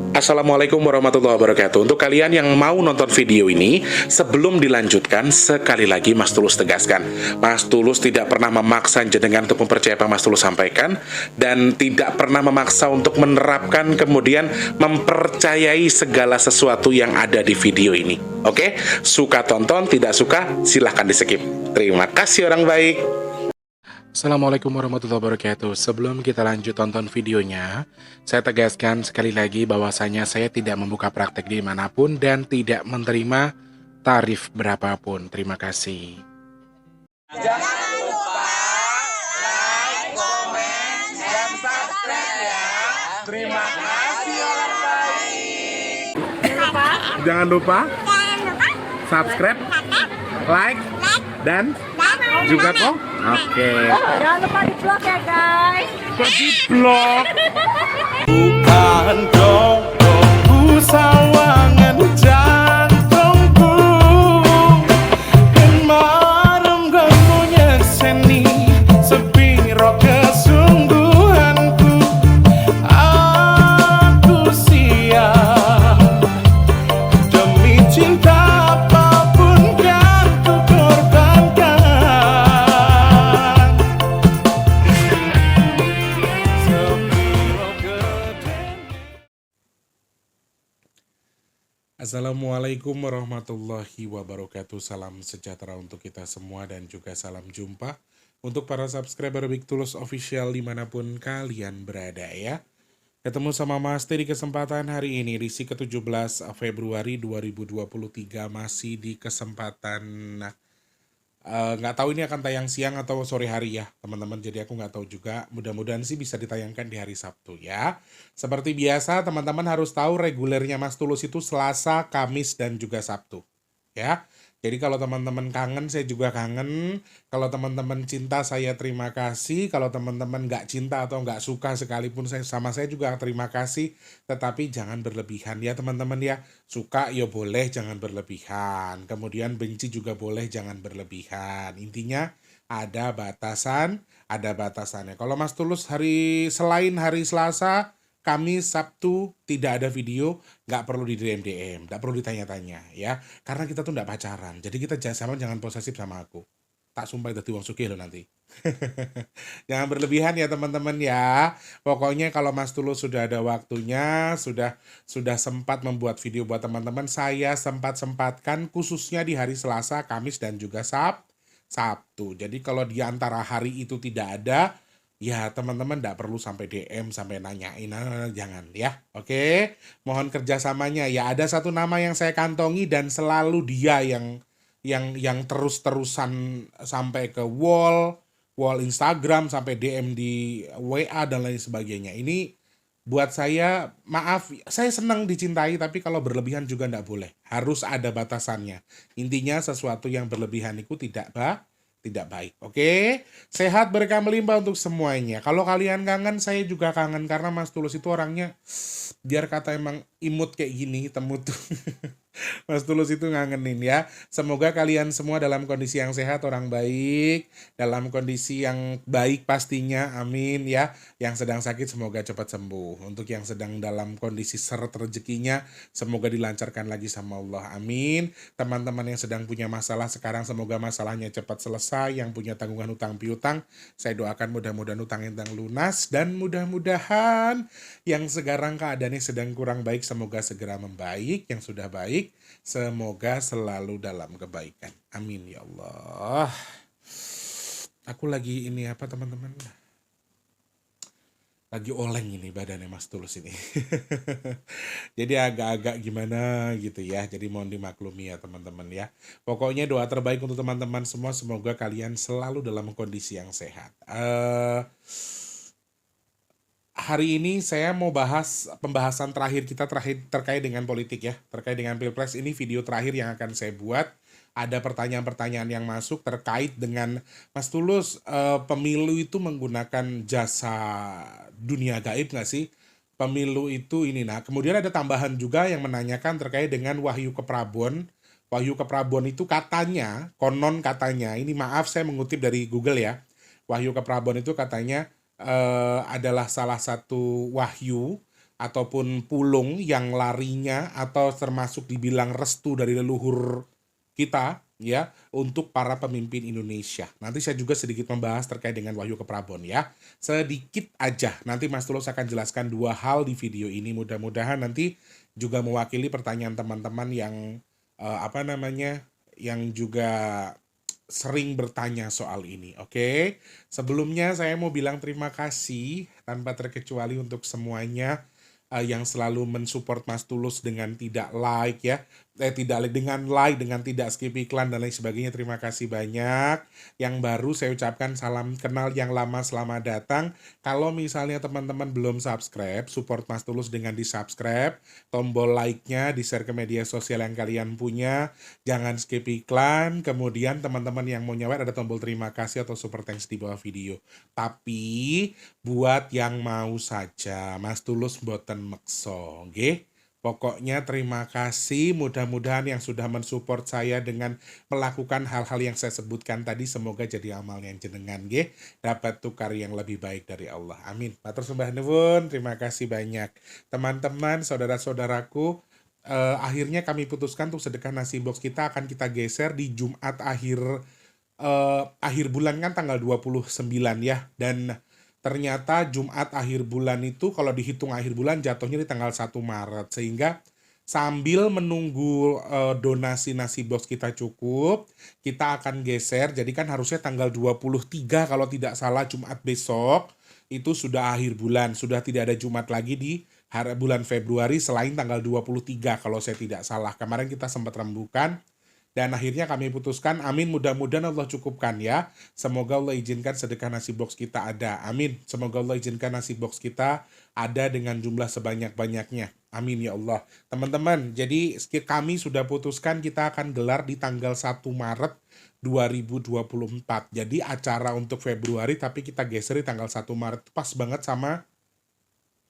Assalamualaikum warahmatullahi wabarakatuh. Untuk kalian yang mau nonton video ini, sebelum dilanjutkan, sekali lagi Mas Tulus tegaskan, Mas Tulus tidak pernah memaksa jenengan untuk mempercayai apa Mas Tulus sampaikan, dan tidak pernah memaksa untuk menerapkan kemudian mempercayai segala sesuatu yang ada di video ini. Oke? Suka tonton, tidak suka silahkan di skip. Terima kasih orang baik. Assalamualaikum warahmatullahi wabarakatuh. Sebelum kita lanjut tonton videonya, saya tegaskan sekali lagi bahwasanya saya tidak membuka praktek dimanapun dan tidak menerima tarif berapapun. Terima kasih. Jangan lupa like, komen, dan subscribe ya. Terima kasih orang baik. Jangan lupa subscribe, like, dan juga kok. Oke. Jangan lupa di vlog ya guys. Kok di vlog? Bukan dong sawangan jantungku, kemarin kamu nyeseni sepiro kesungguhanku. Aku siap demi cinta apapun kan ku korbankan. Sepiro gedenya. Assalamualaikum warahmatullahi wabarakatuh. Salam sejahtera untuk kita semua dan juga salam jumpa untuk para subscriber Big Tulus Official dimanapun kalian berada ya. Ketemu sama Mas T di kesempatan hari ini, edisi ke-17 Februari 2023, masih di kesempatan nggak tahu ini akan tayang siang atau sore hari ya teman-teman, jadi aku nggak tahu juga, mudah-mudahan sih bisa ditayangkan di hari Sabtu ya. Seperti biasa teman-teman harus tahu regulernya Mas Tulus itu Selasa, Kamis, dan juga Sabtu ya. Jadi kalau teman-teman kangen, saya juga kangen. Kalau teman-teman cinta, saya terima kasih. Kalau teman-teman nggak cinta atau nggak suka sekalipun sama saya juga terima kasih. Tetapi jangan berlebihan ya teman-teman ya. Suka ya boleh, jangan berlebihan. Kemudian benci juga boleh, jangan berlebihan. Intinya ada batasan, ada batasannya. Kalau Mas Tulus selain hari Selasa, Kamis, Sabtu tidak ada video, nggak perlu di DM, nggak perlu ditanya-tanya ya. Karena kita tuh nggak pacaran, jadi kita jangan posesif sama aku. Tak sumpah itu uang sugih lo nanti. Jangan berlebihan ya teman-teman ya. Pokoknya kalau Mas Tulus sudah ada waktunya, sudah sempat membuat video buat teman-teman, saya sempat-sempatkan khususnya di hari Selasa, Kamis, dan juga Sabtu. Jadi kalau di antara hari itu tidak ada, ya teman-teman nggak perlu sampai DM, sampai nanyain, jangan ya. Oke, mohon kerjasamanya ya. Ada satu nama yang saya kantongi dan selalu dia yang terus-terusan sampai ke wall Instagram, sampai DM di WA dan lain sebagainya. Ini buat saya, maaf, saya senang dicintai, tapi kalau berlebihan juga nggak boleh. Harus ada batasannya. Intinya sesuatu yang berlebihan itu tidak baik. Oke, sehat berkah melimpah untuk semuanya. Kalau kalian kangen, saya juga kangen karena Mas Tulus itu orangnya, biar kata emang imut kayak gini, temut tuh. Mas Tulus itu ngangenin ya. Semoga kalian semua dalam kondisi yang sehat, orang baik, dalam kondisi yang baik pastinya, amin ya. Yang sedang sakit semoga cepat sembuh. Untuk yang sedang dalam kondisi seret rezekinya, semoga dilancarkan lagi sama Allah, amin. Teman-teman yang sedang punya masalah sekarang, semoga masalahnya cepat selesai. Yang punya tanggungan utang piutang, saya doakan mudah-mudahan utang-utang lunas. Dan mudah-mudahan yang sekarang keadaannya sedang kurang baik, semoga segera membaik. Yang sudah baik, semoga selalu dalam kebaikan. Amin ya Allah. Aku lagi ini apa teman-teman? Lagi oleng ini badannya Mas Tulus ini. Jadi agak-agak gimana gitu ya. Jadi mohon dimaklumi ya teman-teman ya. Pokoknya doa terbaik untuk teman-teman semua. Semoga kalian selalu dalam kondisi yang sehat. Hari ini saya mau bahas pembahasan terakhir kita terkait dengan politik ya, terkait dengan Pilpres. Ini video terakhir yang akan saya buat. Ada pertanyaan-pertanyaan yang masuk terkait dengan Mas Tulus, pemilu itu menggunakan jasa dunia gaib nggak sih? Pemilu itu ini, nah kemudian ada tambahan juga yang menanyakan terkait dengan Wahyu Keprabon. Wahyu Keprabon itu katanya, konon katanya, ini maaf saya mengutip dari Google ya. Wahyu Keprabon itu katanya adalah salah satu wahyu ataupun pulung yang larinya atau termasuk dibilang restu dari leluhur kita ya untuk para pemimpin Indonesia. Nanti saya juga sedikit membahas terkait dengan Wahyu Keprabon ya. Sedikit aja. Nanti Mas Tulus akan jelaskan dua hal di video ini. Mudah-mudahan nanti juga mewakili pertanyaan teman-teman yang apa namanya yang juga sering bertanya soal ini, oke? Sebelumnya saya mau bilang terima kasih tanpa terkecuali untuk semuanya yang selalu mensupport Mas Tulus dengan tidak like ya, tidak like dengan tidak skip iklan dan lain sebagainya. Terima kasih banyak. Yang baru saya ucapkan salam kenal, yang lama selamat datang. Kalau misalnya teman-teman belum subscribe, support Mas Tulus dengan di subscribe, tombol like-nya di share ke media sosial yang kalian punya. Jangan skip iklan. Kemudian teman-teman yang mau nyawer ada tombol terima kasih atau super thanks di bawah video. Tapi buat yang mau saja, Mas Tulus mboten meksa, nggih. Pokoknya terima kasih, mudah-mudahan yang sudah mensupport saya dengan melakukan hal-hal yang saya sebutkan tadi, semoga jadi amal yang jenengan nggih, dapat tukar yang lebih baik dari Allah. Amin. Matur sembah nuwun, terima kasih banyak. Teman-teman, saudara-saudaraku, akhirnya kami putuskan untuk sedekah nasi box kita akan kita geser di Jumat akhir bulan kan tanggal 29 ya, dan ternyata Jumat akhir bulan itu kalau dihitung akhir bulan jatuhnya di tanggal 1 Maret. Sehingga sambil menunggu donasi nasi box kita cukup, kita akan geser. Jadi kan harusnya tanggal 23 kalau tidak salah Jumat besok, itu sudah akhir bulan. Sudah tidak ada Jumat lagi di bulan Februari selain tanggal 23 kalau saya tidak salah. Kemarin kita sempat rembukan. Dan akhirnya kami putuskan, amin, mudah-mudahan Allah cukupkan ya. Semoga Allah izinkan sedekah nasi box kita ada. Amin. Semoga Allah izinkan nasi box kita ada dengan jumlah sebanyak-banyaknya. Amin ya Allah. Teman-teman, jadi kami sudah putuskan kita akan gelar di tanggal 1 Maret 2024. Jadi acara untuk Februari tapi kita geser di tanggal 1 Maret. Pas banget sama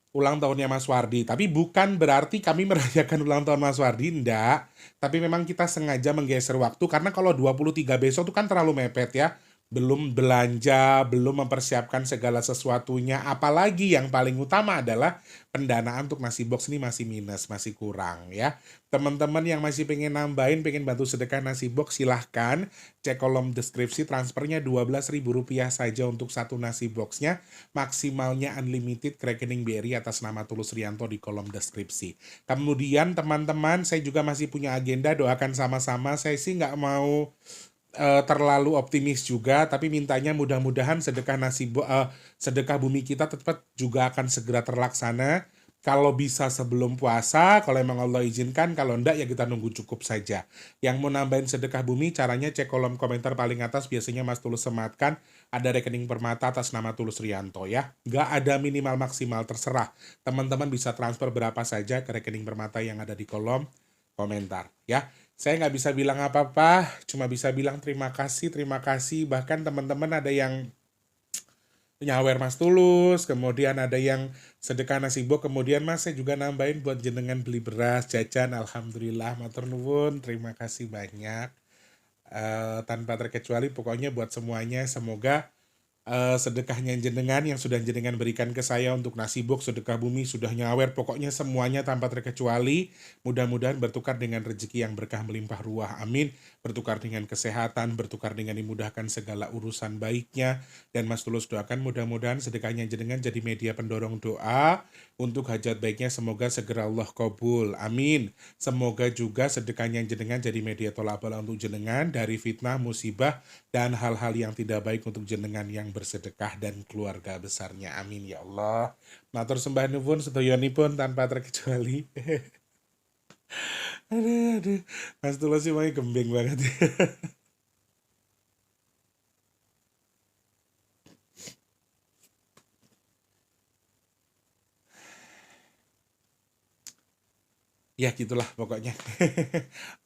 ulang tahunnya Mas Wardi. Tapi bukan berarti kami merayakan ulang tahun Mas Wardi, enggak. Tapi memang kita sengaja menggeser waktu karena kalau 23 besok itu kan terlalu mepet ya. Belum belanja, belum mempersiapkan segala sesuatunya. Apalagi yang paling utama adalah pendanaan untuk nasi box ini masih minus, masih kurang ya. Teman-teman yang masih pengen nambahin, pengen bantu sedekah nasi box, silahkan cek kolom deskripsi, transfernya Rp12.000 saja untuk satu nasi boxnya, maksimalnya unlimited ke rekening BRI atas nama Tulus Rianto di kolom deskripsi. Kemudian teman-teman, saya juga masih punya agenda, doakan sama-sama. Saya sih nggak mau terlalu optimis juga, tapi mintanya mudah-mudahan sedekah bumi kita tetap juga akan segera terlaksana. Kalau bisa sebelum puasa, kalau emang Allah izinkan, kalau enggak ya kita nunggu cukup saja. Yang mau nambahin sedekah bumi, caranya cek kolom komentar paling atas, biasanya Mas Tulus sematkan, ada rekening permata atas nama Tulus Rianto ya. Nggak ada minimal maksimal, terserah. Teman-teman bisa transfer berapa saja ke rekening permata yang ada di kolom komentar ya. Saya nggak bisa bilang apa-apa, cuma bisa bilang terima kasih, bahkan teman-teman ada yang nyawer Mas Tulus, kemudian ada yang sedekah nasi box, kemudian Mas saya juga nambahin buat jenengan beli beras, jajan, alhamdulillah, matur nuwun, terima kasih banyak. Tanpa terkecuali pokoknya buat semuanya, semoga sedekahnya jenengan yang sudah jenengan berikan ke saya untuk nasi box, sedekah bumi, sudah nyawer, pokoknya semuanya tanpa terkecuali mudah-mudahan bertukar dengan rezeki yang berkah melimpah ruah, amin, bertukar dengan kesehatan, bertukar dengan dimudahkan segala urusan baiknya. Dan Mas Tulus doakan mudah-mudahan sedekahnya jenengan jadi media pendorong doa untuk hajat baiknya, semoga segera Allah kabul, amin. Semoga juga sedekahnya jenengan jadi media tolak bala untuk jenengan dari fitnah, musibah, dan hal-hal yang tidak baik untuk jenengan yang bersedekah dan keluarga besarnya, amin ya Allah. Matur sembah nuwun sedoyonipun tanpa terkecuali. Aduh, Mas Tulus sih mau gembeng banget. Ya gitulah pokoknya.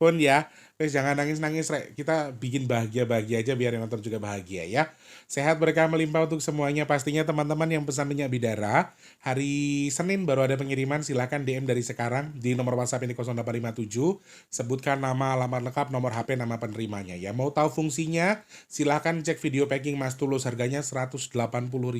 Pun ya, wes jangan nangis-nangis rek. Kita bikin bahagia-bahagia aja biar yang nonton juga bahagia ya. Sehat berkah melimpah untuk semuanya. Pastinya teman-teman yang pesan minyak bidara, hari Senin baru ada pengiriman, silahkan DM dari sekarang di nomor WhatsApp ini 0857. Sebutkan nama, alamat lengkap, nomor HP, nama penerimanya ya. Mau tahu fungsinya? Silahkan cek video packing Mas Tulus, harganya 180.000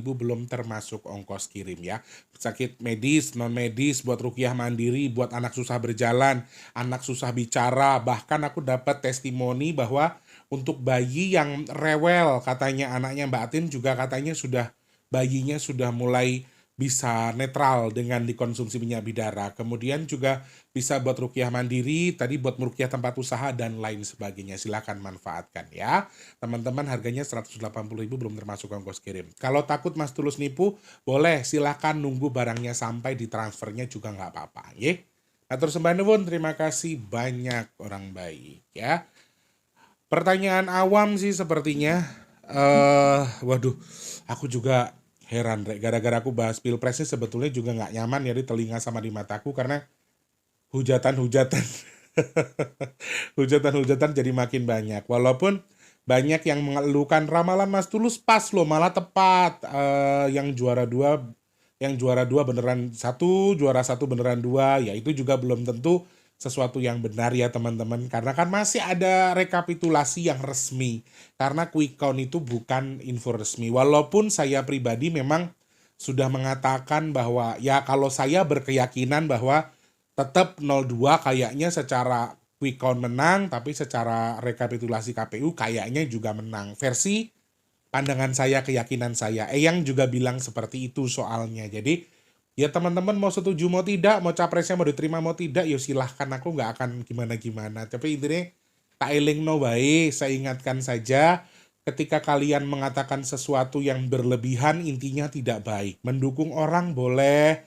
belum termasuk ongkos kirim ya. Sakit medis, non medis, buat rukiah mandiri, buat anak susah berjalan, anak susah bicara. Bahkan aku dapat testimoni bahwa untuk bayi yang rewel, katanya anaknya Mbak Atin juga katanya bayinya sudah mulai bisa netral dengan dikonsumsi minyak bidara. Kemudian juga bisa buat rukiah mandiri, tadi buat merukiah tempat usaha dan lain sebagainya. Silakan manfaatkan ya. Teman-teman, harganya 180.000 belum termasuk ongkos kirim. Kalau takut Mas Tulus nipu, boleh silakan nunggu barangnya sampai di transfernya juga nggak apa-apa ya. Atur sembah nuwun, terima kasih banyak orang baik ya. Pertanyaan awam sih sepertinya. Waduh, aku juga heran, Rek. Gara-gara aku bahas pilpresnya sebetulnya juga nggak nyaman ya di telinga sama di mataku karena hujatan-hujatan. Hujatan-hujatan jadi makin banyak. Walaupun banyak yang mengeluhkan ramalan Mas Tulus pas loh, malah tepat. Yang juara dua beneran satu, juara satu beneran dua. Ya itu juga belum tentu sesuatu yang benar ya teman-teman. Karena kan masih ada rekapitulasi yang resmi. Karena quick count itu bukan info resmi. Walaupun saya pribadi memang sudah mengatakan bahwa ya kalau saya berkeyakinan bahwa tetap 02 kayaknya secara quick count menang, tapi secara rekapitulasi KPU kayaknya juga menang. Versi pandangan saya, keyakinan saya. Eyang juga bilang seperti itu soalnya. Jadi ya teman-teman mau setuju mau tidak, mau capresnya mau diterima mau tidak, ya silahkan, aku nggak akan gimana-gimana. Tapi intinya tak eling no bae, saya ingatkan saja ketika kalian mengatakan sesuatu yang berlebihan intinya tidak baik. Mendukung orang boleh,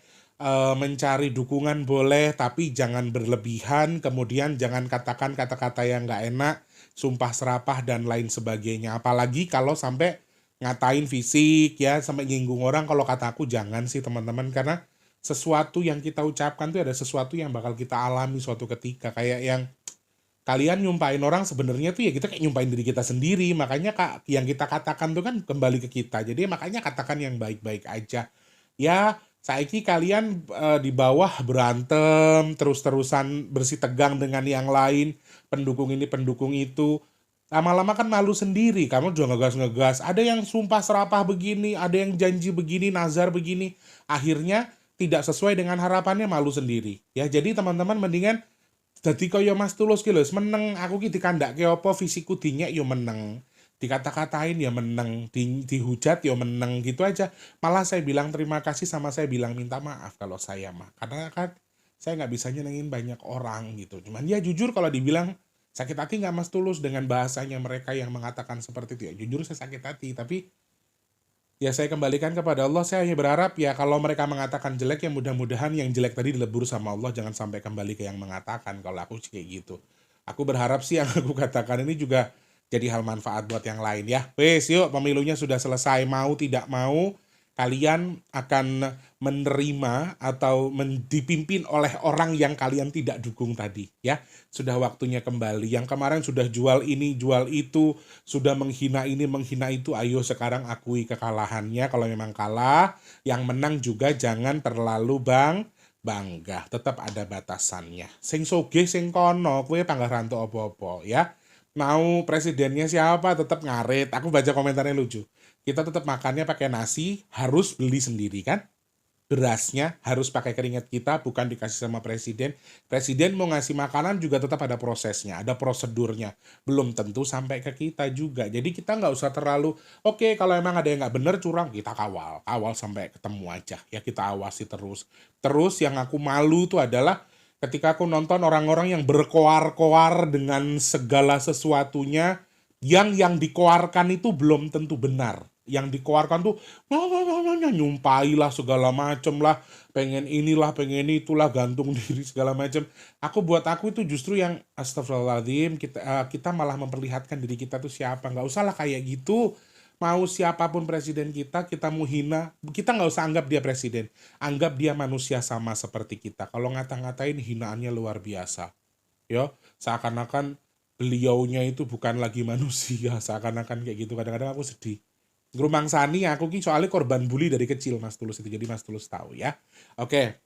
mencari dukungan boleh, tapi jangan berlebihan, kemudian jangan katakan kata-kata yang nggak enak, sumpah serapah dan lain sebagainya. Apalagi kalau sampai ngatain fisik ya, sampai nyinggung orang. Kalau kata aku jangan sih teman-teman, karena sesuatu yang kita ucapkan tuh ada sesuatu yang bakal kita alami suatu ketika. Kayak yang kalian nyumpahin orang sebenarnya tuh ya kita kayak nyumpahin diri kita sendiri. Makanya yang kita katakan tuh kan kembali ke kita. Jadi makanya katakan yang baik-baik aja. Ya, saiki kalian di bawah berantem, terus-terusan bersih tegang dengan yang lain, pendukung ini, pendukung itu. Lama-lama kan malu sendiri, kamu juga ngegas-ngegas. Ada yang sumpah serapah begini, ada yang janji begini, nazar begini. Akhirnya tidak sesuai dengan harapannya, malu sendiri. Ya, jadi teman-teman mendingan dadi kaya Mas Tulus ki lho, meneng aku ki dikandake apa fisikku dinyek yo meneng. Dikata-katain ya meneng, dihujat ya meneng gitu aja. Malah saya bilang terima kasih sama saya bilang minta maaf kalau saya mah. Karena kan saya nggak bisa nyenengin banyak orang gitu. Cuman ya jujur kalau dibilang sakit hati nggak Mas Tulus dengan bahasanya mereka yang mengatakan seperti itu ya. Jujur saya sakit hati, tapi ya saya kembalikan kepada Allah. Saya hanya berharap ya kalau mereka mengatakan jelek ya mudah-mudahan yang jelek tadi dilebur sama Allah, jangan sampai kembali ke yang mengatakan. Kalau aku sih kayak gitu. Aku berharap sih yang aku katakan ini juga jadi hal manfaat buat yang lain ya. Wes yuk, pemilunya sudah selesai, mau tidak mau kalian akan menerima atau dipimpin oleh orang yang kalian tidak dukung tadi ya. Sudah waktunya kembali. Yang kemarin sudah jual ini, jual itu, sudah menghina ini, menghina itu, ayo sekarang akui kekalahannya. Kalau memang kalah, yang menang juga jangan terlalu bangga. Tetap ada batasannya. Sing sogeh sing kono, kowe panggah rantuk apa-apa ya. Mau presidennya siapa tetap ngaret. Aku baca komentarnya lucu. Kita tetap makannya pakai nasi, harus beli sendiri kan? Berasnya harus pakai keringat kita, bukan dikasih sama presiden. Presiden mau ngasih makanan juga tetap ada prosesnya, ada prosedurnya. Belum tentu sampai ke kita juga. Jadi kita nggak usah terlalu, oke, kalau emang ada yang nggak bener curang, kita kawal. Kawal sampai ketemu aja. Ya kita awasi terus. Terus yang aku malu tuh adalah ketika aku nonton orang-orang yang berkoar-koar dengan segala sesuatunya, yang dikoarkan itu belum tentu benar. Yang dikoarkan tuh nyumpai lah segala macem lah, pengen inilah, pengen itulah, gantung diri segala macem. Buat aku itu justru yang astagfirullahaladzim, kita malah memperlihatkan diri kita tuh siapa. Nggak usah lah kayak gitu. mau siapapun presiden kita mau hina, kita nggak usah anggap dia presiden. Anggap dia manusia sama seperti kita. Kalau ngata-ngatain hinaannya luar biasa. Yo, seakan-akan beliaunya itu bukan lagi manusia, seakan-akan kayak gitu. Kadang-kadang aku sedih. Ngrumangsani aku ki soalnya korban bully dari kecil Mas Tulus itu. Jadi Mas Tulus tahu ya. Oke,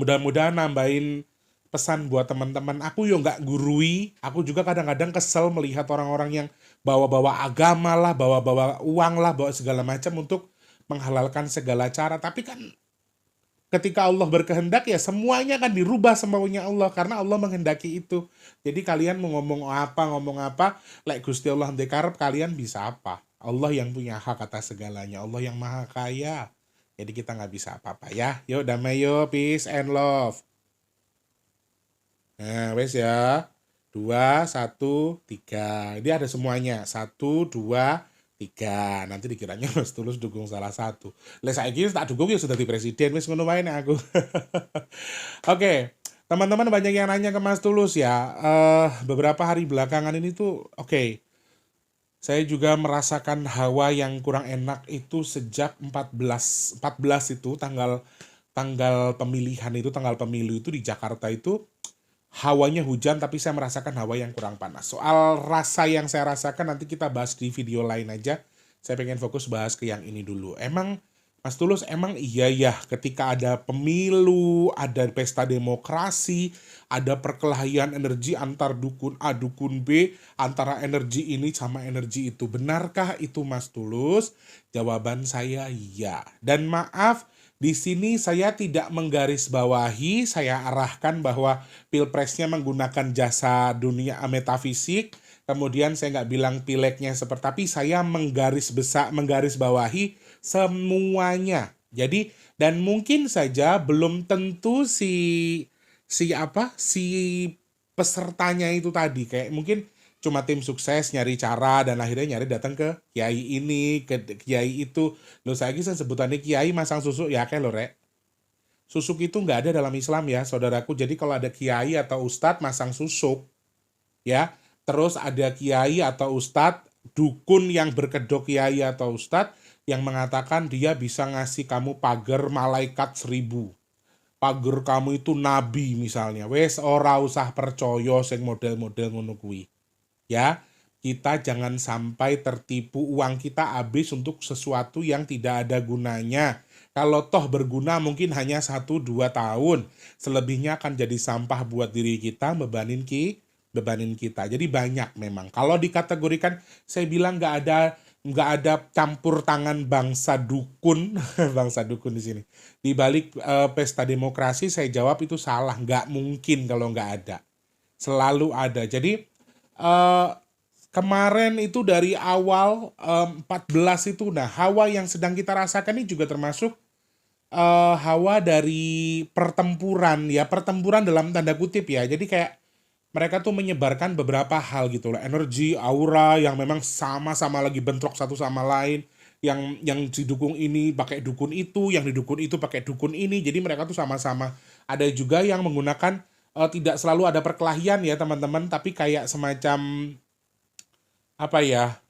mudah-mudahan nambahin pesan buat teman-teman. Aku yo nggak gurui, aku juga kadang-kadang kesel melihat orang-orang yang bawa-bawa agama lah, bawa-bawa uang lah, bawa segala macam untuk menghalalkan segala cara. Tapi kan ketika Allah berkehendak ya semuanya kan dirubah semaunya Allah karena Allah menghendaki itu. Jadi kalian mau ngomong apa, like Gusti Allah dekarep kalian bisa apa? Allah yang punya hak atas segalanya, Allah yang maha kaya. Jadi kita nggak bisa apa-apa ya. Yuk damai yuk, peace and love. Nah, wes ya. 2, 1, 3. Ini ada semuanya. 1, 2, 3. Nanti dikiranya Mas Tulus dukung salah satu. Lah saiki tak dukung ya sudah di presiden. Wes ngono wae nek aku. Oke. Teman-teman banyak yang nanya ke Mas Tulus ya. Beberapa hari belakangan ini tuh oke. Saya juga merasakan hawa yang kurang enak itu sejak 14 itu tanggal pemilihan itu, tanggal pemilu itu di Jakarta itu hawanya hujan tapi saya merasakan hawa yang kurang panas. Soal rasa yang saya rasakan nanti kita bahas di video lain aja. Saya pengen fokus bahas ke yang ini dulu. Emang Mas Tulus, emang iya ya ketika ada pemilu, ada pesta demokrasi, ada perkelahian energi antar dukun A, dukun B, antara energi ini sama energi itu. Benarkah itu Mas Tulus? Jawaban saya iya. Dan maaf, di sini saya tidak menggarisbawahi, saya arahkan bahwa pilpresnya menggunakan jasa dunia metafisik. Kemudian saya nggak bilang pileknya seperti, tapi saya menggarisbawahi semuanya. Jadi dan mungkin saja belum tentu si pesertanya itu tadi kayak mungkin cuma tim sukses nyari cara dan akhirnya nyari datang ke kiai ini, ke kiai itu. Loh saya kisah sebutannya kiai masang susuk ya kayak lo rek. Susuk itu nggak ada dalam Islam ya saudaraku. Jadi kalau ada kiai atau ustadz masang susuk ya, terus ada kiai atau ustadz dukun yang berkedok kiai atau ustadz yang mengatakan dia bisa ngasih kamu pagar malaikat 1000. Pagar kamu itu nabi misalnya. Wes ora usah percaya sing model-model ngono kuwi. Ya, kita jangan sampai tertipu, uang kita habis untuk sesuatu yang tidak ada gunanya. Kalau toh berguna mungkin hanya 1-2 tahun. Selebihnya akan jadi sampah buat diri kita, bebanin kita. Jadi banyak memang. Kalau dikategorikan, saya bilang nggak ada campur tangan bangsa dukun, bangsa dukun di sini. Di balik pesta demokrasi saya jawab itu salah, nggak mungkin kalau nggak ada. Selalu ada. Jadi kemarin itu dari awal 14 itu, nah hawa yang sedang kita rasakan ini juga termasuk hawa dari pertempuran ya, pertempuran dalam tanda kutip ya. Jadi kayak mereka tuh menyebarkan beberapa hal gitu loh, energi, aura yang memang sama-sama lagi bentrok satu sama lain, yang didukung ini pakai dukun itu, yang didukun itu pakai dukun ini, jadi mereka tuh sama-sama. Ada juga yang menggunakan tidak selalu ada perkelahian ya teman-teman, tapi kayak semacam apa ya,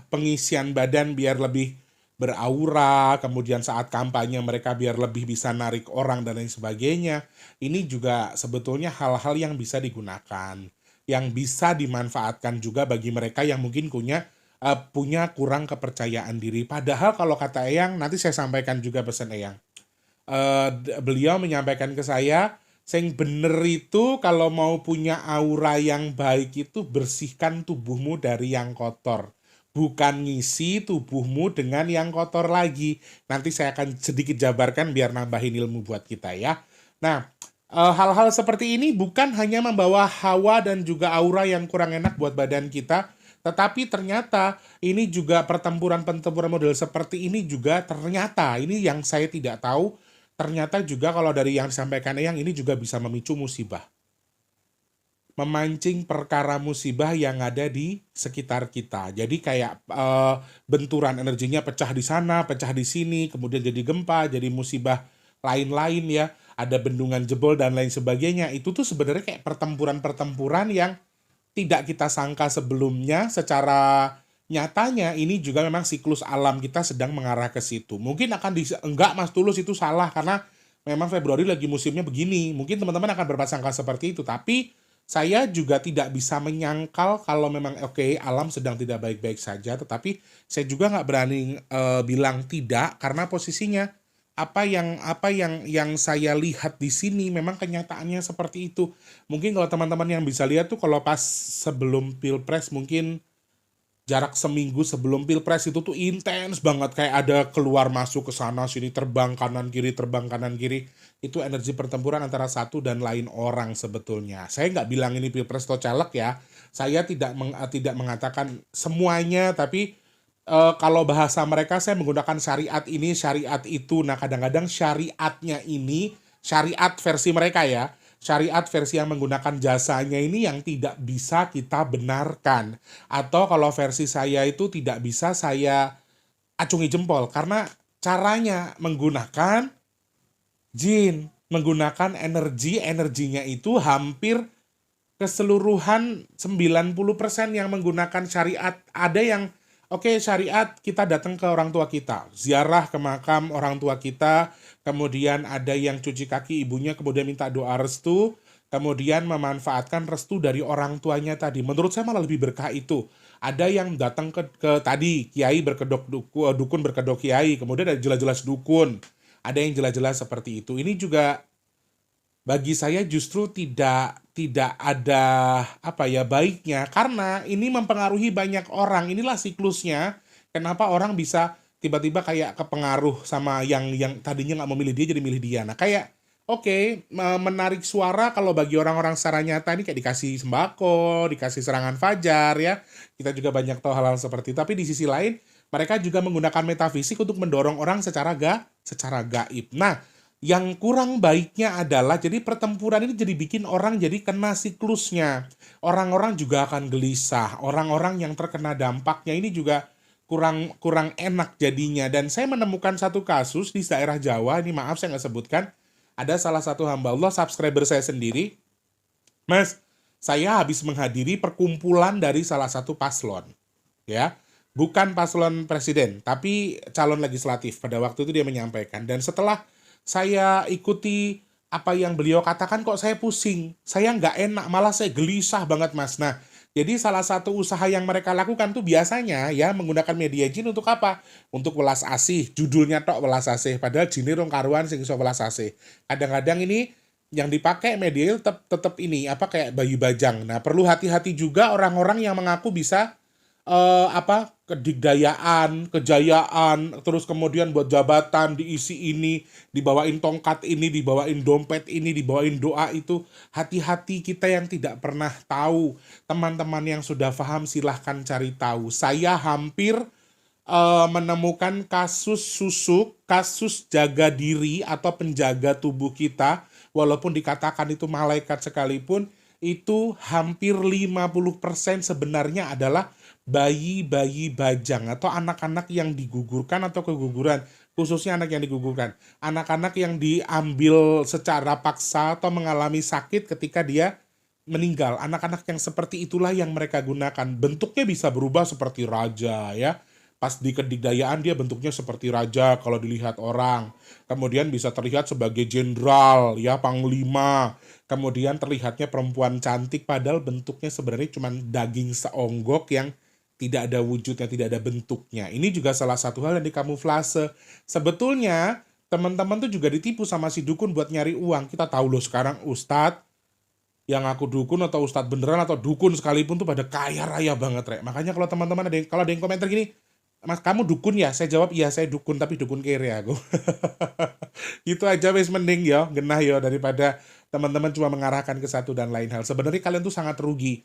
pengisian badan biar lebih beraura, kemudian saat kampanye mereka biar lebih bisa narik orang dan lain sebagainya. Ini juga sebetulnya hal-hal yang bisa digunakan, yang bisa dimanfaatkan juga bagi mereka yang mungkin punya kurang kepercayaan diri. Padahal kalau kata Eyang, nanti saya sampaikan juga pesan Eyang. Beliau menyampaikan ke saya, sing bener itu kalau mau punya aura yang baik itu bersihkan tubuhmu dari yang kotor. Bukan ngisi tubuhmu dengan yang kotor lagi. Nanti saya akan sedikit jabarkan biar nambahin ilmu buat kita ya. Nah, hal-hal seperti ini bukan hanya membawa hawa dan juga aura yang kurang enak buat badan kita, tetapi ternyata ini juga pertempuran model seperti ini juga ternyata, ini yang saya tidak tahu, ternyata juga kalau dari yang disampaikan Eyang ini juga bisa memicu musibah. Memancing perkara musibah yang ada di sekitar kita. Jadi kayak benturan energinya pecah di sana, pecah di sini, kemudian jadi gempa, jadi musibah lain-lain ya. Ada bendungan jebol dan lain sebagainya. Itu tuh sebenarnya kayak pertempuran yang tidak kita sangka sebelumnya secara nyatanya ini juga memang siklus alam kita sedang mengarah ke situ. Mungkin akan enggak Mas Tulus itu salah karena memang Februari lagi musimnya begini. Mungkin teman-teman akan berprasangka seperti itu, tapi saya juga tidak bisa menyangkal kalau memang oke alam sedang tidak baik-baik saja, tetapi saya juga nggak berani bilang tidak karena posisinya apa yang saya lihat di sini memang kenyataannya seperti itu. Mungkin kalau teman-teman yang bisa lihat tuh kalau pas sebelum Pilpres mungkin jarak seminggu sebelum Pilpres itu tuh intens banget kayak ada keluar masuk ke sana sini terbang kanan kiri itu energi pertempuran antara satu dan lain orang sebetulnya. Saya nggak bilang ini Pilpres atau caleg ya. Saya tidak mengatakan semuanya tapi kalau bahasa mereka saya menggunakan syariat ini, syariat itu. Nah, kadang-kadang syariatnya ini syariat versi mereka ya. Syariat versi yang menggunakan jasanya ini yang tidak bisa kita benarkan. Atau kalau versi saya itu tidak bisa saya acungi jempol karena caranya menggunakan jin, menggunakan energinya itu hampir keseluruhan 90% yang menggunakan syariat. Ada yang oke, syariat kita datang ke orang tua kita, ziarah ke makam orang tua kita, kemudian ada yang cuci kaki ibunya, kemudian minta doa restu, kemudian memanfaatkan restu dari orang tuanya tadi. Menurut saya malah lebih berkah itu. Ada yang datang ke tadi, kiai berkedok dukun berkedok kiai, kemudian ada jelas-jelas dukun. Ada yang jelas-jelas seperti itu. Ini juga bagi saya justru tidak ada baiknya karena ini mempengaruhi banyak orang. Inilah siklusnya kenapa orang bisa tiba-tiba kayak kepengaruh sama yang tadinya nggak memilih dia jadi milih dia. Nah kayak oke, menarik suara kalau bagi orang-orang secara nyata ini kayak dikasih sembako, dikasih serangan fajar ya. Kita juga banyak tahu hal-hal seperti itu. Tapi di sisi lain mereka juga menggunakan metafisik untuk mendorong orang secara gaib. Nah, yang kurang baiknya adalah jadi pertempuran ini jadi bikin orang jadi kena siklusnya. Orang-orang juga akan gelisah. Orang-orang yang terkena dampaknya ini juga kurang enak jadinya. Dan saya menemukan satu kasus di daerah Jawa, ini maaf saya nggak sebutkan. Ada salah satu hamba Allah, subscriber saya sendiri. Mas, saya habis menghadiri perkumpulan dari salah satu paslon. Ya, bukan paslon presiden, tapi calon legislatif. Pada waktu itu dia menyampaikan. Dan setelah saya ikuti apa yang beliau katakan kok saya pusing. Saya nggak enak, malah saya gelisah banget Mas. Nah, jadi salah satu usaha yang mereka lakukan tuh biasanya ya menggunakan media jin untuk apa? Untuk welas asih. Judulnya tok welas asih. Padahal jin rong karuan sing iso welas asih. Kadang-kadang ini yang dipakai media tetap ini kayak bayi bajang. Nah, perlu hati-hati juga orang-orang yang mengaku bisa kedigdayaan, kejayaan, terus kemudian buat jabatan diisi ini, dibawain tongkat ini, dibawain dompet ini, dibawain doa itu. Hati-hati kita yang tidak pernah tahu. Teman-teman yang sudah paham silahkan cari tahu. Saya hampir menemukan kasus susuk, kasus jaga diri atau penjaga tubuh kita, walaupun dikatakan itu malaikat sekalipun, itu hampir 50% sebenarnya adalah bayi-bayi bajang atau anak-anak yang digugurkan atau keguguran, khususnya anak yang digugurkan. Anak-anak yang diambil secara paksa atau mengalami sakit ketika dia meninggal. Anak-anak yang seperti itulah yang mereka gunakan. Bentuknya bisa berubah seperti raja ya. Pas di kedikdayaan dia bentuknya seperti raja kalau dilihat orang. Kemudian bisa terlihat sebagai jenderal ya, panglima. Kemudian terlihatnya perempuan cantik padahal bentuknya sebenarnya cuma daging seonggok yang tidak ada wujudnya, tidak ada bentuknya. Ini juga salah satu hal yang dikamuflase. Sebetulnya teman-teman tuh juga ditipu sama si dukun buat nyari uang. Kita tahu loh sekarang ustadz yang aku dukun atau ustadz beneran atau dukun sekalipun tuh pada kaya raya banget Rek. Makanya kalau teman-teman kalau ada yang komentar gini, Mas kamu dukun ya? Saya jawab iya saya dukun tapi dukun kere aku. Itu aja wis mending ya, genah ya daripada teman-teman cuma mengarahkan ke satu dan lain hal. Sebenarnya kalian tuh sangat rugi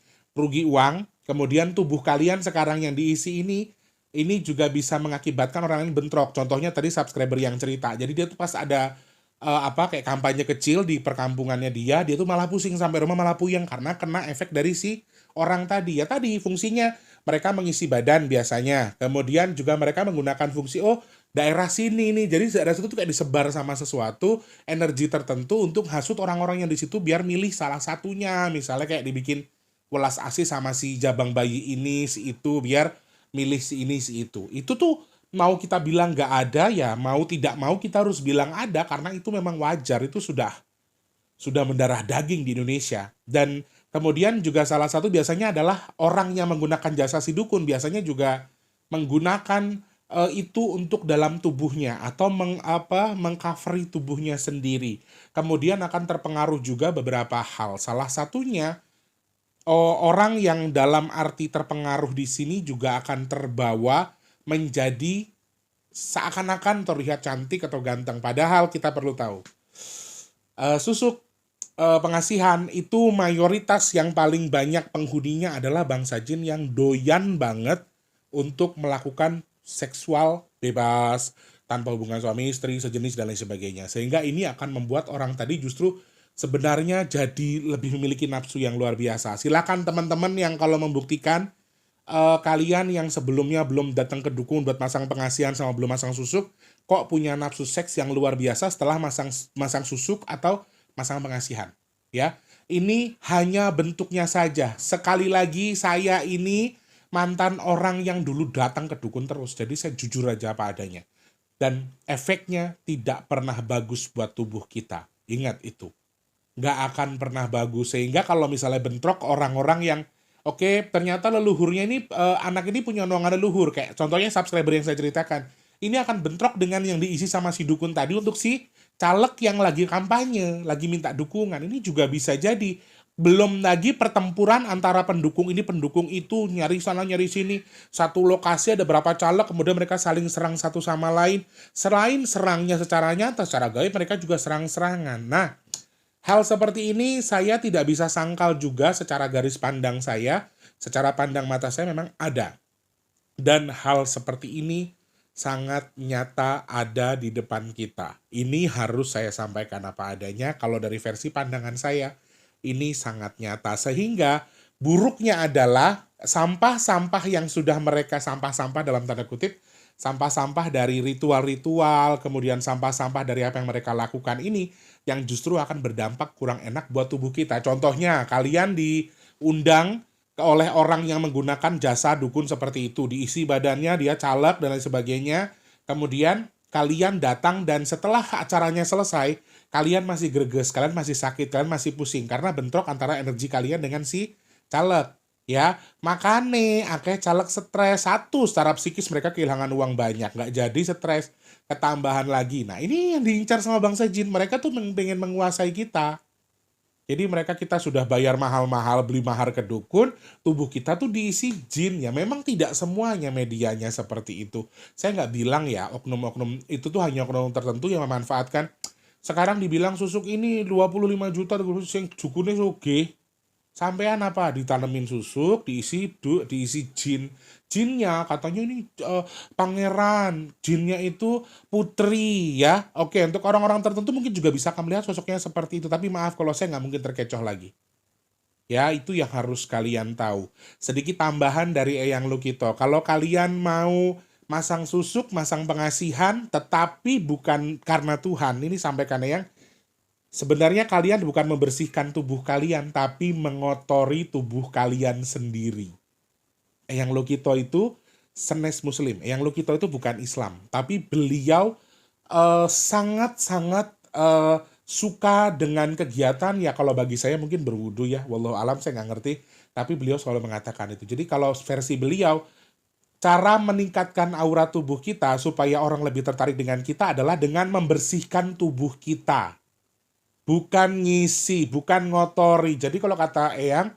uang, kemudian tubuh kalian sekarang yang diisi ini juga bisa mengakibatkan orang lain bentrok. Contohnya tadi subscriber yang cerita. Jadi dia tuh pas ada kayak kampanye kecil di perkampungannya dia tuh malah pusing sampai rumah malah puyeng karena kena efek dari si orang tadi. Ya tadi fungsinya mereka mengisi badan biasanya. Kemudian juga mereka menggunakan fungsi daerah sini nih. Jadi daerah situ tuh kayak disebar sama sesuatu energi tertentu untuk hasut orang-orang yang di situ biar milih salah satunya. Misalnya kayak dibikin welas asih sama si jabang bayi ini, si itu, biar milih si ini si itu. Itu tuh mau kita bilang nggak ada ya, mau tidak mau kita harus bilang ada karena itu memang wajar, itu sudah mendarah daging di Indonesia. Dan kemudian juga salah satu biasanya adalah orang yang menggunakan jasa si dukun biasanya juga menggunakan itu untuk dalam tubuhnya atau mengcovery tubuhnya sendiri. Kemudian akan terpengaruh juga beberapa hal. Salah satunya orang yang dalam arti terpengaruh di sini juga akan terbawa menjadi seakan-akan terlihat cantik atau ganteng. Padahal kita perlu tahu susuk pengasihan itu mayoritas yang paling banyak penghuninya adalah bangsa jin yang doyan banget untuk melakukan seksual bebas tanpa hubungan suami istri sejenis dan lain sebagainya, sehingga ini akan membuat orang tadi justru sebenarnya jadi lebih memiliki nafsu yang luar biasa. Silakan teman-teman yang kalau membuktikan kalian yang sebelumnya belum datang ke dukun buat masang pengasihan sama belum masang susuk kok punya nafsu seks yang luar biasa setelah masang susuk atau masang pengasihan, ya. Ini hanya bentuknya saja. Sekali lagi saya ini mantan orang yang dulu datang ke dukun terus. Jadi saya jujur aja apa adanya. Dan efeknya tidak pernah bagus buat tubuh kita. Ingat itu. Nggak akan pernah bagus. Sehingga kalau misalnya bentrok orang-orang yang oke, ternyata leluhurnya ini, anak ini punya nuangan leluhur. Kayak contohnya subscriber yang saya ceritakan. Ini akan bentrok dengan yang diisi sama si dukun tadi untuk si caleg yang lagi kampanye, lagi minta dukungan. Ini juga bisa jadi. Belum lagi pertempuran antara pendukung ini, pendukung itu, nyari sana, nyari sini. Satu lokasi ada berapa caleg, kemudian mereka saling serang satu sama lain. Selain serangnya secara nyata, secara gaib mereka juga serang-serangan. Nah, hal seperti ini saya tidak bisa sangkal juga secara garis pandang saya. Secara pandang mata saya memang ada. Dan hal seperti ini sangat nyata ada di depan kita. Ini harus saya sampaikan apa adanya. Kalau dari versi pandangan saya, ini sangat nyata. Sehingga buruknya adalah sampah-sampah yang sudah mereka sampah-sampah dalam tanda kutip, sampah-sampah dari ritual-ritual, kemudian sampah-sampah dari apa yang mereka lakukan ini, yang justru akan berdampak kurang enak buat tubuh kita. Contohnya, kalian diundang oleh orang yang menggunakan jasa dukun seperti itu. Diisi badannya, dia caleg dan lain sebagainya. Kemudian kalian datang dan setelah acaranya selesai, kalian masih greges, kalian masih sakit, kalian masih pusing. Karena bentrok antara energi kalian dengan si caleg. Ya, makane akeh caleg stres. Satu, secara psikis mereka kehilangan uang banyak. Nggak jadi stres, ketambahan lagi. Nah, ini yang diincar sama bangsa jin. Mereka tuh pengen menguasai kita. Jadi kita sudah bayar mahal-mahal, beli mahar ke dukun, tubuh kita tuh diisi jin. Ya memang tidak semuanya medianya seperti itu. Saya nggak bilang ya, oknum-oknum itu tuh hanya oknum tertentu yang memanfaatkan. Sekarang dibilang susuk ini 25 juta, yang dukunnya oke. Sampean apa? Ditanemin susuk, diisi jin. Jinnya katanya ini pangeran, jinnya itu putri ya. Oke, untuk orang-orang tertentu mungkin juga bisa akan melihat sosoknya seperti itu. Tapi maaf kalau saya nggak mungkin terkecoh lagi. Ya, itu yang harus kalian tahu. Sedikit tambahan dari Eyang Lukito. Kalau kalian mau masang susuk, masang pengasihan, tetapi bukan karena Tuhan. Ini sampaikan Eyang. Sebenarnya kalian bukan membersihkan tubuh kalian, tapi mengotori tubuh kalian sendiri. Eyang Lukito itu senes Muslim. Eyang Lukito itu bukan Islam. Tapi beliau sangat-sangat suka dengan kegiatan, ya kalau bagi saya mungkin berwudu ya. Wallahu alam, saya nggak ngerti. Tapi beliau selalu mengatakan itu. Jadi kalau versi beliau, cara meningkatkan aura tubuh kita supaya orang lebih tertarik dengan kita adalah dengan membersihkan tubuh kita. Bukan ngisi, bukan ngotori. Jadi kalau kata Eyang,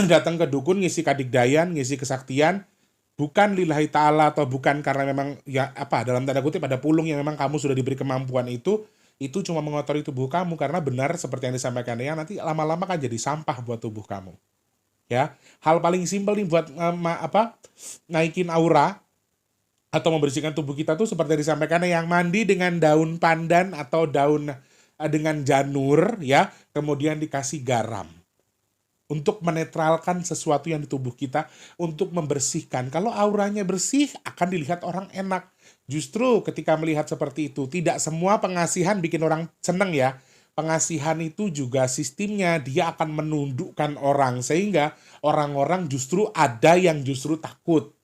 datang ke dukun ngisi kadigdayan, ngisi kesaktian, bukan lillahi ta'ala atau bukan karena memang ya apa dalam tanda kutip ada pulung yang memang kamu sudah diberi kemampuan itu cuma mengotori tubuh kamu, karena benar seperti yang disampaikan Eyang, nanti lama-lama kan jadi sampah buat tubuh kamu. Ya, hal paling simpel nih buat naikin aura atau membersihkan tubuh kita tuh seperti yang disampaikan Eyang, mandi dengan daun pandan atau daun dengan janur ya, kemudian dikasih garam. Untuk menetralkan sesuatu yang di tubuh kita, untuk membersihkan. Kalau auranya bersih, akan dilihat orang enak. Justru ketika melihat seperti itu, tidak semua pengasihan bikin orang seneng ya. Pengasihan itu juga sistemnya, dia akan menundukkan orang. Sehingga orang-orang justru ada yang justru takut.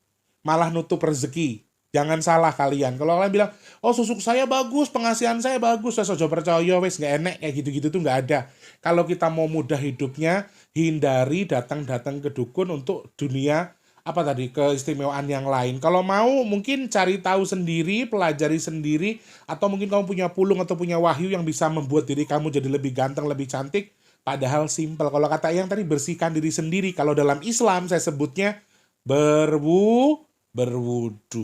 malah nutup rezeki. Jangan salah kalian. Kalau kalian bilang, oh susuk saya bagus, pengasihan saya bagus, wes ojo percaya, wes nggak enek kayak gitu-gitu tuh nggak ada. Kalau kita mau mudah hidupnya, hindari datang-datang ke dukun untuk dunia apa tadi keistimewaan yang lain. Kalau mau mungkin cari tahu sendiri, pelajari sendiri, atau mungkin kamu punya pulung atau punya wahyu yang bisa membuat diri kamu jadi lebih ganteng, lebih cantik. Padahal simpel. Kalau kata yang tadi bersihkan diri sendiri. Kalau dalam Islam saya sebutnya berwudu.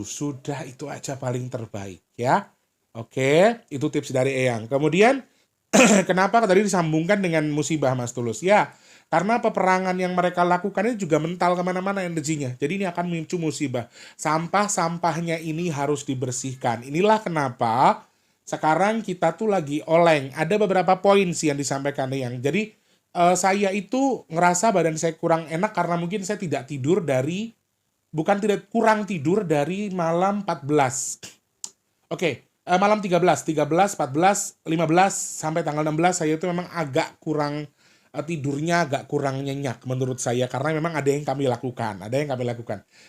Sudah itu aja paling terbaik ya. Oke, itu tips dari Eyang. Kemudian kenapa tadi disambungkan dengan musibah Mas Tulus? Ya, karena peperangan yang mereka lakukan ini juga mental kemana-mana energinya. Jadi ini akan memicu musibah. Sampah-sampahnya ini harus dibersihkan. Inilah kenapa sekarang kita tuh lagi oleng. Ada beberapa poin sih yang disampaikan Eyang. Jadi saya itu ngerasa badan saya kurang enak karena mungkin saya tidak tidur dari bukan tidak kurang tidur dari malam 14. Oke, malam 13, 14, 15 sampai tanggal 16 saya itu memang agak kurang tidurnya agak kurang nyenyak menurut saya karena memang ada yang kami lakukan,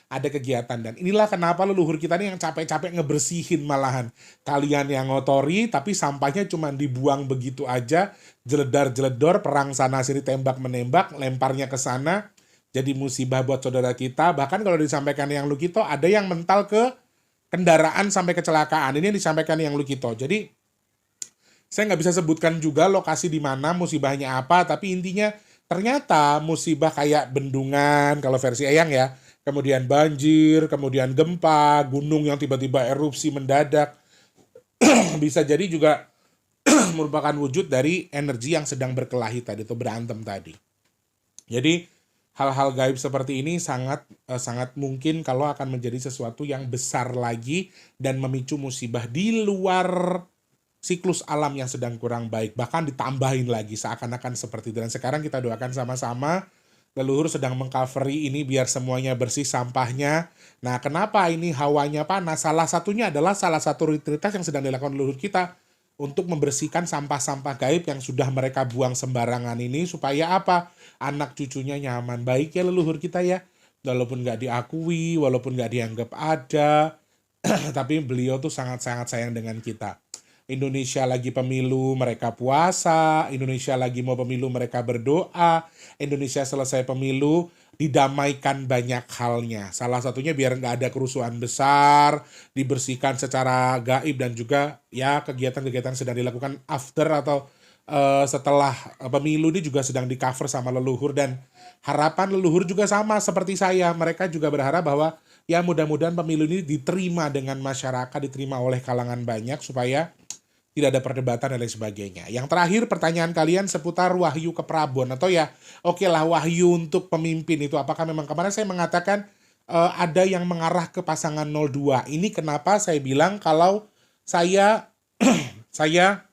ada kegiatan dan inilah kenapa leluhur kita nih yang capek-capek ngebersihin malahan. Kalian yang ngotori tapi sampahnya cuma dibuang begitu aja, jeledar-jeledor, perang sana sini tembak menembak, lemparnya ke sana. Jadi musibah buat saudara kita. Bahkan kalau disampaikan yang Lukito, ada yang mental ke kendaraan sampai kecelakaan. Ini yang disampaikan yang Lukito. Jadi saya nggak bisa sebutkan juga lokasi di mana musibahnya apa. Tapi intinya ternyata musibah kayak bendungan, kalau versi Eyang ya. Kemudian banjir, kemudian gempa, gunung yang tiba-tiba erupsi mendadak. Bisa jadi juga merupakan wujud dari energi yang sedang berkelahi tadi atau berantem tadi. Jadi hal-hal gaib seperti ini sangat mungkin kalau akan menjadi sesuatu yang besar lagi dan memicu musibah di luar siklus alam yang sedang kurang baik. Bahkan ditambahin lagi seakan-akan seperti itu. Dan sekarang kita doakan sama-sama leluhur sedang mengcoveri ini biar semuanya bersih sampahnya. Nah kenapa ini hawanya panas? Salah satunya adalah salah satu rutinitas yang sedang dilakukan leluhur kita untuk membersihkan sampah-sampah gaib yang sudah mereka buang sembarangan ini supaya apa? Anak cucunya nyaman. Baik ya leluhur kita ya. Walaupun nggak diakui, walaupun nggak dianggap ada, tapi beliau tuh sangat-sangat sayang dengan kita. Indonesia lagi pemilu, mereka puasa. Indonesia lagi mau pemilu, mereka berdoa. Indonesia selesai pemilu, didamaikan banyak halnya. Salah satunya biar nggak ada kerusuhan besar, dibersihkan secara gaib dan juga ya kegiatan-kegiatan sedang dilakukan after atau setelah pemilu ini juga sedang di cover sama leluhur dan harapan leluhur juga sama seperti saya. Mereka juga berharap bahwa ya mudah-mudahan pemilu ini diterima dengan masyarakat, diterima oleh kalangan banyak supaya tidak ada perdebatan dan lain sebagainya. Yang terakhir pertanyaan kalian seputar wahyu ke Prabon atau ya oke lah wahyu untuk pemimpin itu apakah memang kemarin saya mengatakan ada yang mengarah ke pasangan 02. Ini kenapa saya bilang kalau saya saya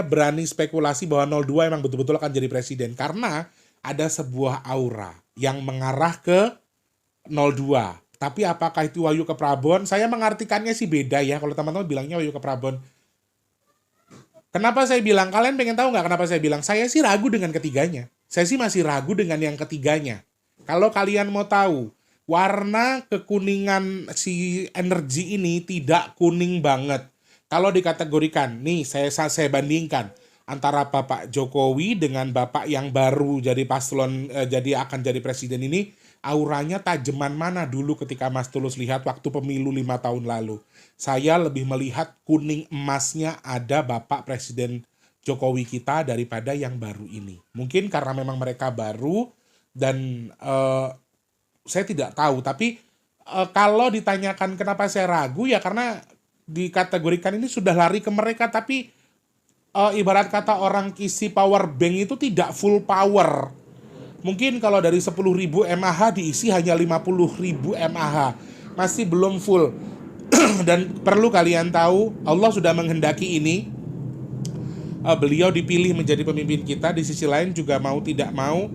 berani spekulasi bahwa 02 emang betul-betul akan jadi presiden karena ada sebuah aura yang mengarah ke 02. Tapi apakah itu wahyu ke Prabon? Saya mengartikannya sih beda ya. Kalau teman-teman bilangnya wahyu ke Prabon. Kenapa saya bilang? Kalian pengen tahu nggak kenapa saya bilang? Saya sih ragu dengan ketiganya. Saya sih masih ragu dengan yang ketiganya. Kalau kalian mau tahu, warna kekuningan si energi ini tidak kuning banget. Kalau dikategorikan, nih saya bandingkan antara Bapak Jokowi dengan Bapak yang baru jadi paslon, akan jadi presiden ini, auranya tajaman mana dulu ketika Mas Tulus lihat waktu pemilu 5 tahun lalu. Saya lebih melihat kuning emasnya ada Bapak Presiden Jokowi kita daripada yang baru ini. Mungkin karena memang mereka baru dan saya tidak tahu. Tapi kalau ditanyakan kenapa saya ragu ya karena dikategorikan ini sudah lari ke mereka tapi ibarat kata orang isi power bank itu tidak full power. Mungkin kalau dari 10.000 mAh diisi hanya 50.000 mAh. Masih belum full. Dan perlu kalian tahu, Allah sudah menghendaki ini. Beliau dipilih menjadi pemimpin kita. Di sisi lain juga mau tidak mau,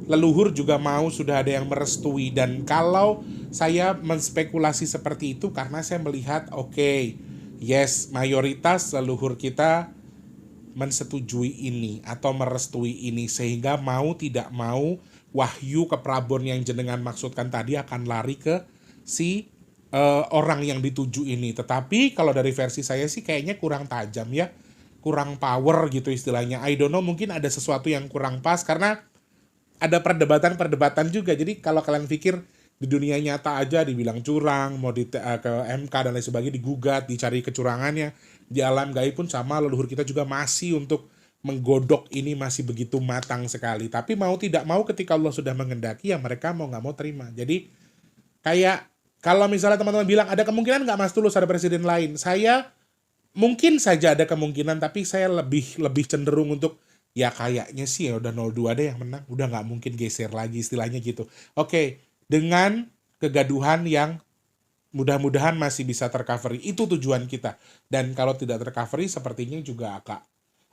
leluhur juga mau, sudah ada yang merestui. Dan kalau saya menspekulasi seperti itu karena saya melihat yes, mayoritas leluhur kita mensetujui ini atau merestui ini sehingga mau tidak mau wahyu ke Prabon yang jenengan maksudkan tadi akan lari ke si orang yang dituju ini. Tetapi kalau dari versi saya sih kayaknya kurang tajam ya, kurang power gitu istilahnya. I don't know, mungkin ada sesuatu yang kurang pas karena ada perdebatan-perdebatan juga. Jadi kalau kalian pikir di dunia nyata aja dibilang curang, mau ke MK dan lain sebagainya, digugat, dicari kecurangannya, di alam gaib pun sama, leluhur kita juga masih untuk menggodok ini masih begitu matang sekali. Tapi mau tidak mau ketika Allah sudah mengendaki ya mereka mau nggak mau terima. Jadi kayak kalau misalnya teman-teman bilang ada kemungkinan nggak Mas Tulus ada presiden lain, saya mungkin saja ada kemungkinan, tapi saya lebih cenderung untuk ya kayaknya sih ya udah 02 deh yang menang, udah nggak mungkin geser lagi istilahnya gitu. Oke, dengan kegaduhan yang mudah-mudahan masih bisa tercovery, itu tujuan kita. Dan kalau tidak tercovery sepertinya juga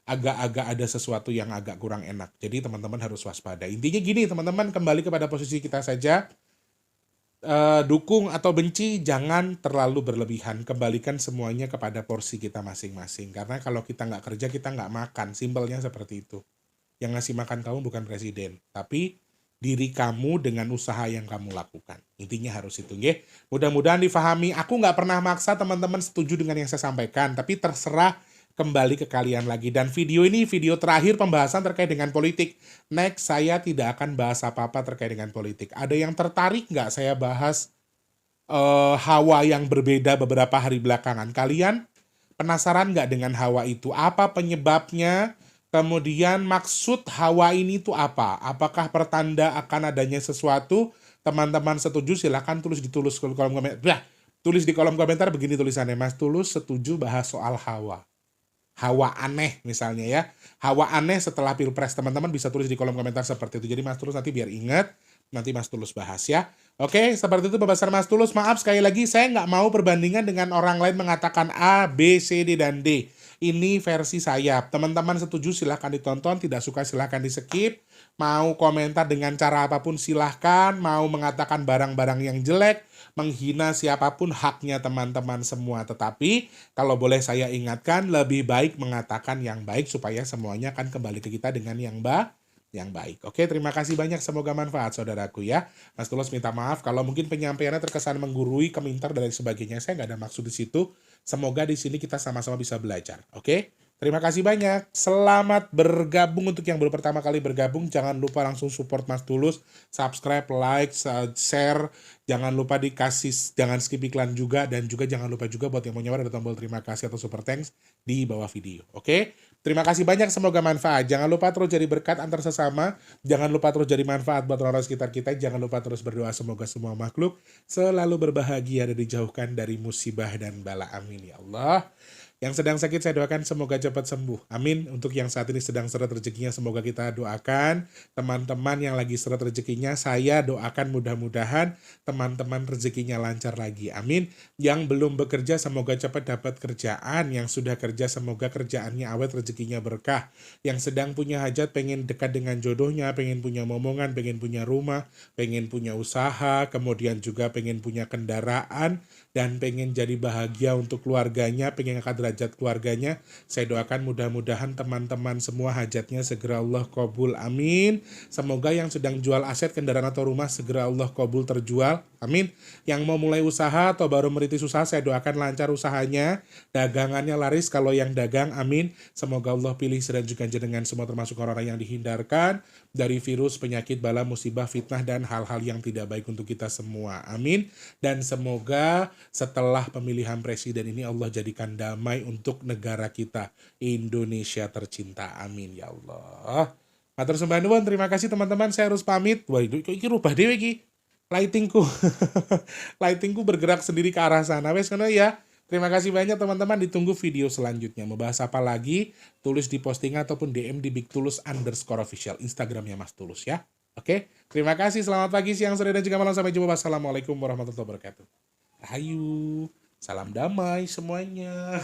agak-agak ada sesuatu yang agak kurang enak. Jadi teman-teman harus waspada. Intinya gini teman-teman, kembali kepada posisi kita saja. Dukung atau benci jangan terlalu berlebihan, kembalikan semuanya kepada porsi kita masing-masing, karena kalau kita nggak kerja kita nggak makan, simpelnya seperti itu. Yang ngasih makan kamu bukan presiden, tapi diri kamu dengan usaha yang kamu lakukan. Intinya harus itu, nggih. Mudah-mudahan difahami. Aku nggak pernah maksa teman-teman setuju dengan yang saya sampaikan, tapi terserah kembali ke kalian lagi. Dan video ini video terakhir pembahasan terkait dengan politik. Next, saya tidak akan bahas apa-apa terkait dengan politik. Ada yang tertarik nggak saya bahas hawa yang berbeda beberapa hari belakangan? Kalian penasaran nggak dengan hawa itu? Apa penyebabnya? Kemudian maksud hawa ini itu apa? Apakah pertanda akan adanya sesuatu? Teman-teman setuju silahkan tulis di kolom komentar. Tulis di kolom komentar begini tulisannya, Mas Tulus setuju bahas soal hawa. Hawa aneh misalnya ya. Hawa aneh setelah Pilpres, teman-teman bisa tulis di kolom komentar seperti itu. Jadi Mas Tulus nanti biar ingat, nanti Mas Tulus bahas ya. Oke, seperti itu pembahasan Mas Tulus. Maaf sekali lagi, saya nggak mau perbandingan dengan orang lain mengatakan A, B, C, D, dan D. Ini versi saya. Teman-teman setuju silahkan ditonton, tidak suka silahkan di skip. Mau komentar dengan cara apapun silahkan. Mau mengatakan barang-barang yang jelek, menghina siapapun, haknya teman-teman semua. Tetapi kalau boleh saya ingatkan, lebih baik mengatakan yang baik supaya semuanya akan kembali ke kita dengan yang baik. Oke, terima kasih banyak. Semoga manfaat saudaraku ya. Mas Tulus minta maaf kalau mungkin penyampaiannya terkesan menggurui, kemintar dan lain sebagainya. Saya nggak ada maksud di situ. Semoga di sini kita sama-sama bisa belajar. Oke? Terima kasih banyak. Selamat bergabung untuk yang baru pertama kali bergabung. Jangan lupa langsung support Mas Tulus, subscribe, like, share. Jangan lupa jangan skip iklan juga, dan juga jangan lupa juga buat yang mau nyawa ada tombol terima kasih atau super thanks di bawah video. Oke? Terima kasih banyak, semoga manfaat. Jangan lupa terus jadi berkat antar sesama. Jangan lupa terus jadi manfaat buat orang-orang sekitar kita. Jangan lupa terus berdoa semoga semua makhluk selalu berbahagia dan dijauhkan dari musibah dan bala. Amin ya Allah. Yang sedang sakit saya doakan semoga cepat sembuh. Amin. Untuk yang saat ini sedang seret rezekinya semoga kita doakan. Teman-teman yang lagi seret rezekinya saya doakan mudah-mudahan teman-teman rezekinya lancar lagi. Amin. Yang belum bekerja semoga cepat dapat kerjaan. Yang sudah kerja semoga kerjaannya awet, rezekinya berkah. Yang sedang punya hajat, pengen dekat dengan jodohnya, pengen punya momongan, pengen punya rumah, pengen punya usaha, kemudian juga pengen punya kendaraan, dan pengen jadi bahagia untuk keluarganya, pengen angkat derajat keluarganya. Saya doakan mudah-mudahan teman-teman semua hajatnya segera Allah qabul. Amin. Semoga yang sedang jual aset, kendaraan atau rumah segera Allah qabul terjual. Amin. Yang mau mulai usaha atau baru merintis usaha saya doakan lancar usahanya, dagangannya laris kalau yang dagang. Amin. Semoga Allah pilih dan juga jenengan semua termasuk orang-orang yang dihindarkan dari virus, penyakit, bala, musibah, fitnah, dan hal-hal yang tidak baik untuk kita semua. Amin. Dan semoga setelah pemilihan presiden ini Allah jadikan damai untuk negara kita, Indonesia tercinta. Amin ya Allah. Matur sembah nuwun, terima kasih teman-teman. Saya harus pamit. Wah, iki rubah dhewe iki. Lightingku. Lightingku bergerak sendiri ke arah sana. Wes ngono ya. Terima kasih banyak teman-teman, ditunggu video selanjutnya. Mau bahas apa lagi? Tulis di postingan ataupun DM di bigtulus_official, Instagramnya Mas Tulus ya. Oke, terima kasih. Selamat pagi, siang, sore, dan juga malam. Sampai jumpa. Wassalamualaikum warahmatullahi wabarakatuh. Rahayu, salam damai semuanya.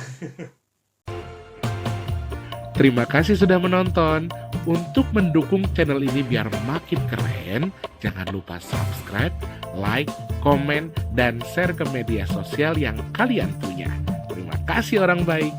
Terima kasih sudah menonton. Untuk mendukung channel ini biar makin keren, jangan lupa subscribe, like, komen, dan share ke media sosial yang kalian punya. Terima kasih orang baik.